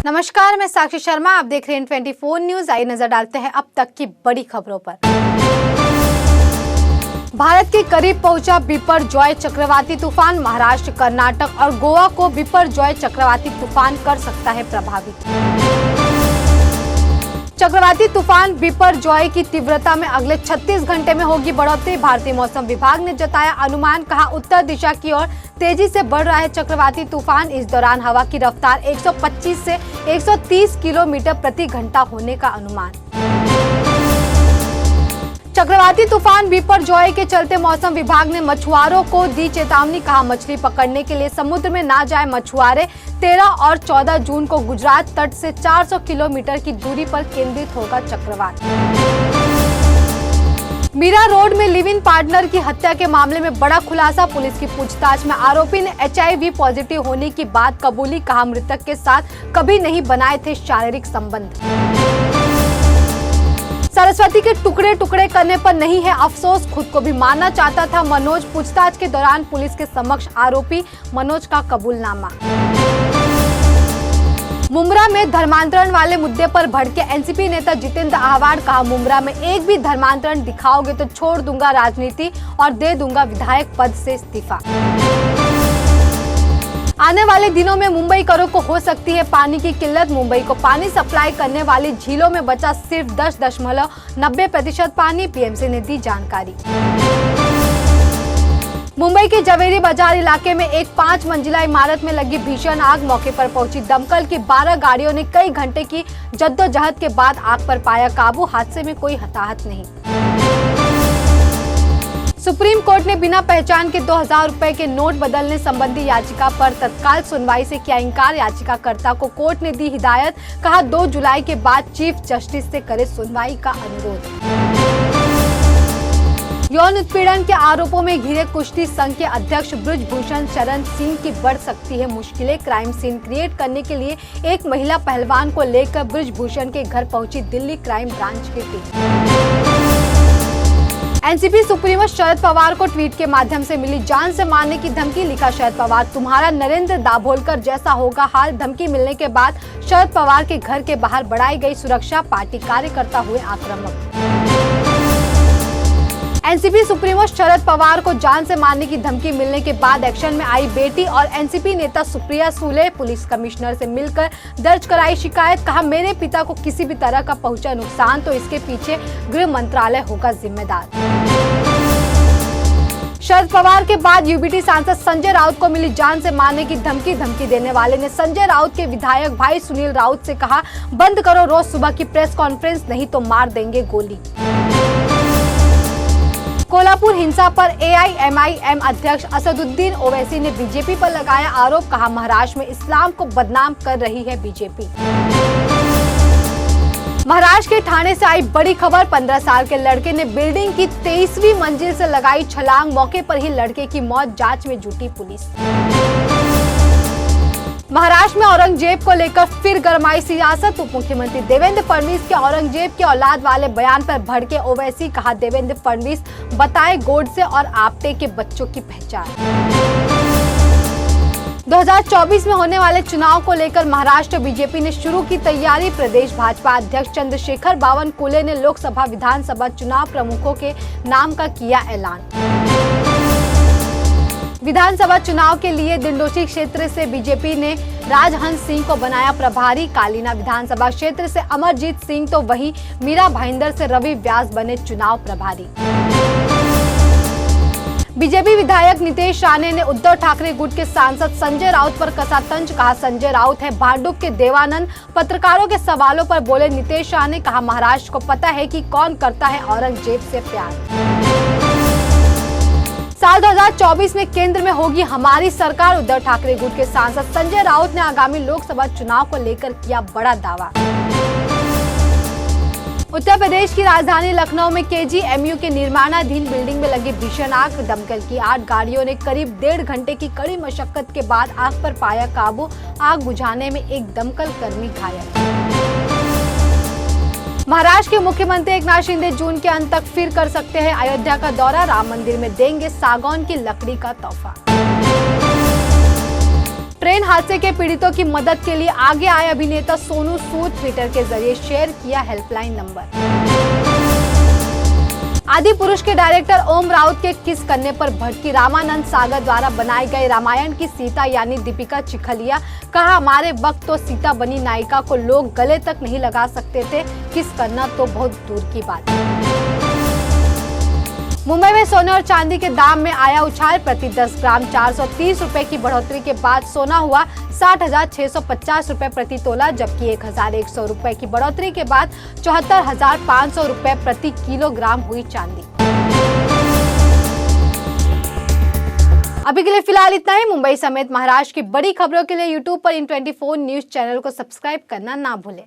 नमस्कार, मैं साक्षी शर्मा। आप देख रहे हैं 24 न्यूज। आइए नजर डालते हैं अब तक की बड़ी खबरों पर। भारत के करीब पहुंचा बिपरजॉय चक्रवाती तूफान। महाराष्ट्र, कर्नाटक और गोवा को बिपरजॉय चक्रवाती तूफान कर सकता है प्रभावित। चक्रवाती तूफान बिपरजॉय की तीव्रता में अगले 36 घंटे में होगी बढ़ोतरी। भारतीय मौसम विभाग ने जताया अनुमान। कहा, उत्तर दिशा की ओर तेजी से बढ़ रहा है चक्रवाती तूफान। इस दौरान हवा की रफ्तार 125 से 130 किलोमीटर प्रति घंटा होने का अनुमान। चक्रवाती तूफान बिपरजॉय के चलते मौसम विभाग ने मछुआरों को दी चेतावनी। कहा, मछली पकड़ने के लिए समुद्र में ना जाए मछुआरे। 13 और 14 जून को गुजरात तट से 400 किलोमीटर की दूरी पर केंद्रित होगा चक्रवात। मीरा रोड में लिव इन पार्टनर की हत्या के मामले में बड़ा खुलासा। पुलिस की पूछताछ में आरोपी ने HIV पॉजिटिव होने की बात कबूली। कहा, मृतक के साथ कभी नहीं बनाए थे शारीरिक संबंध। सरस्वती के टुकड़े टुकड़े करने पर नहीं है अफसोस, खुद को भी मारना चाहता था मनोज। पूछताछ के दौरान पुलिस के समक्ष आरोपी मनोज का कबूलनामा। मुंब्रा में धर्मांतरण वाले मुद्दे पर भड़के एनसीपी नेता जितेंद्र आह्वान। कहा, मुंब्रा में एक भी धर्मांतरण दिखाओगे तो छोड़ दूंगा राजनीति और दे दूंगा विधायक पद से इस्तीफा। आने वाले दिनों में मुंबईकरों को हो सकती है पानी की किल्लत। मुंबई को पानी सप्लाई करने वाली झीलों में बचा सिर्फ 10.90% पानी। पीएमसी ने दी जानकारी। मुंबई के जवेरी बाजार इलाके में एक 5 मंजिला इमारत में लगी भीषण आग। मौके पर पहुंची दमकल की 12 गाड़ियों ने कई घंटे की जद्दोजहद के बाद आग पर पाया काबू। हादसे में कोई हताहत नहीं। सुप्रीम कोर्ट ने बिना पहचान के 2000 रुपए के नोट बदलने संबंधी याचिका पर तत्काल सुनवाई से किया इंकार। याचिकाकर्ता को कोर्ट ने दी हिदायत। कहा, 2 जुलाई के बाद चीफ जस्टिस से करे सुनवाई का अनुरोध। यौन उत्पीड़न के आरोपों में घिरे कुश्ती संघ के अध्यक्ष ब्रजभूषण शरण सिंह की बढ़ सकती है मुश्किलें। क्राइम सीन क्रिएट करने के लिए एक महिला पहलवान को लेकर ब्रजभूषण के घर पहुंची दिल्ली क्राइम ब्रांच की team. NCP supremo Sharad Pawar को ट्वीट के माध्यम से मिली जान से मारने की धमकी। लिखा, शरद पवार, तुम्हारा नरेंद्र दाभोलकर जैसा होगा हाल। धमकी मिलने के बाद शरद पवार के घर के बाहर बढ़ाई गई सुरक्षा। पार्टी कार्यकर्ता हुए आक्रामक। एनसीपी सुप्रीमो शरद पवार को जान से मारने की धमकी मिलने के बाद एक्शन में आई बेटी और एनसीपी नेता सुप्रिया सुले। पुलिस कमिश्नर से मिलकर दर्ज कराई शिकायत। कहा, मेरे पिता को किसी भी तरह का पहुंचा नुकसान तो इसके पीछे गृह मंत्रालय होगा जिम्मेदार। शरद पवार के बाद यूबीटी सांसद संजय राउत को मिली जान से मारने की धमकी। धमकी देने वाले ने संजय राउत के विधायक भाई सुनील राउत से कहा, बंद करो रोज सुबह की प्रेस कॉन्फ्रेंस, नहीं तो मार देंगे गोली। कोल्हापुर हिंसा पर AIMIM अध्यक्ष असदुद्दीन ओवैसी ने बीजेपी पर लगाया आरोप। कहा, महाराष्ट्र में इस्लाम को बदनाम कर रही है बीजेपी। महाराष्ट्र के ठाणे से आई बड़ी खबर। 15 साल के लड़के ने बिल्डिंग की 23वीं मंजिल से लगाई छलांग। मौके पर ही लड़के की मौत, जांच में जुटी पुलिस। महाराष्ट्र में औरंगजेब को लेकर फिर गरमाई सियासत। उप मुख्यमंत्री देवेंद्र फडणवीस के औरंगजेब के औलाद वाले बयान पर भड़के ओवैसी। कहा, देवेंद्र फडणवीस बताए गोडसे और आप्टे के बच्चों की पहचान। 2024 में होने वाले चुनाव को लेकर महाराष्ट्र बीजेपी ने शुरू की तैयारी। प्रदेश भाजपा अध्यक्ष चंद्रशेखर बावनकुले ने लोकसभा विधानसभा चुनाव प्रमुखों के नाम का किया ऐलान। विधानसभा चुनाव के लिए दिंडोशी क्षेत्र से बीजेपी ने राजहंस सिंह को बनाया प्रभारी। कालीना विधानसभा क्षेत्र से अमरजीत सिंह तो वहीं मीरा भाईंदर से रवि व्यास बने चुनाव प्रभारी। बीजेपी विधायक नितेश राणे ने उद्धव ठाकरे गुट के सांसद संजय राउत पर कसा तंज। कहा, संजय राउत है भांडुप के देवानंद। पत्रकारों के सवालों पर बोले नितेश राणे। कहा, महाराष्ट्र को पता है कि कौन करता है औरंगजेब से प्यार। साल 2024 में केंद्र में होगी हमारी सरकार। उद्धव ठाकरे गुट के सांसद संजय राउत ने आगामी लोकसभा चुनाव को लेकर किया बड़ा दावा। उत्तर प्रदेश की राजधानी लखनऊ में KGMU के निर्माणाधीन बिल्डिंग में लगी भीषण आग। दमकल की 8 गाड़ियों ने करीब 1.5 घंटे की कड़ी मशक्कत के बाद आग पर पाया काबू। आग बुझाने में एक दमकल कर्मी घायल। महाराष्ट्र के मुख्यमंत्री एकनाथ शिंदे जून के अंत तक फिर कर सकते हैं अयोध्या का दौरा। राम मंदिर में देंगे सागौन की लकड़ी का तोहफा। ट्रेन हादसे के पीड़ितों की मदद के लिए आगे आए अभिनेता सोनू सूद ट्विटर के जरिए शेयर किया हेल्पलाइन नंबर। आदि पुरुष के डायरेक्टर ओम राउत के किस करने पर भड़की रामानंद सागर द्वारा बनाए गए रामायण की सीता यानी दीपिका चिखलिया। कहा, हमारे वक्त तो सीता बनी नायिका को लोग गले तक नहीं लगा सकते थे, किस करना तो बहुत दूर की बात। मुंबई में सोने और चांदी के दाम में आया उछाल। प्रति 10 ग्राम 430 रुपए की बढ़ोतरी के बाद सोना हुआ 60,650 रुपए प्रति तोला, जबकि 1,100 रुपए की बढ़ोतरी के बाद 74,500 रुपए प्रति किलोग्राम हुई चांदी। अभी के लिए फिलहाल इतना ही। मुंबई समेत महाराष्ट्र की बड़ी खबरों के लिए यूट्यूब पर इन 24 न्यूज चैनल को सब्सक्राइब करना ना भूलें।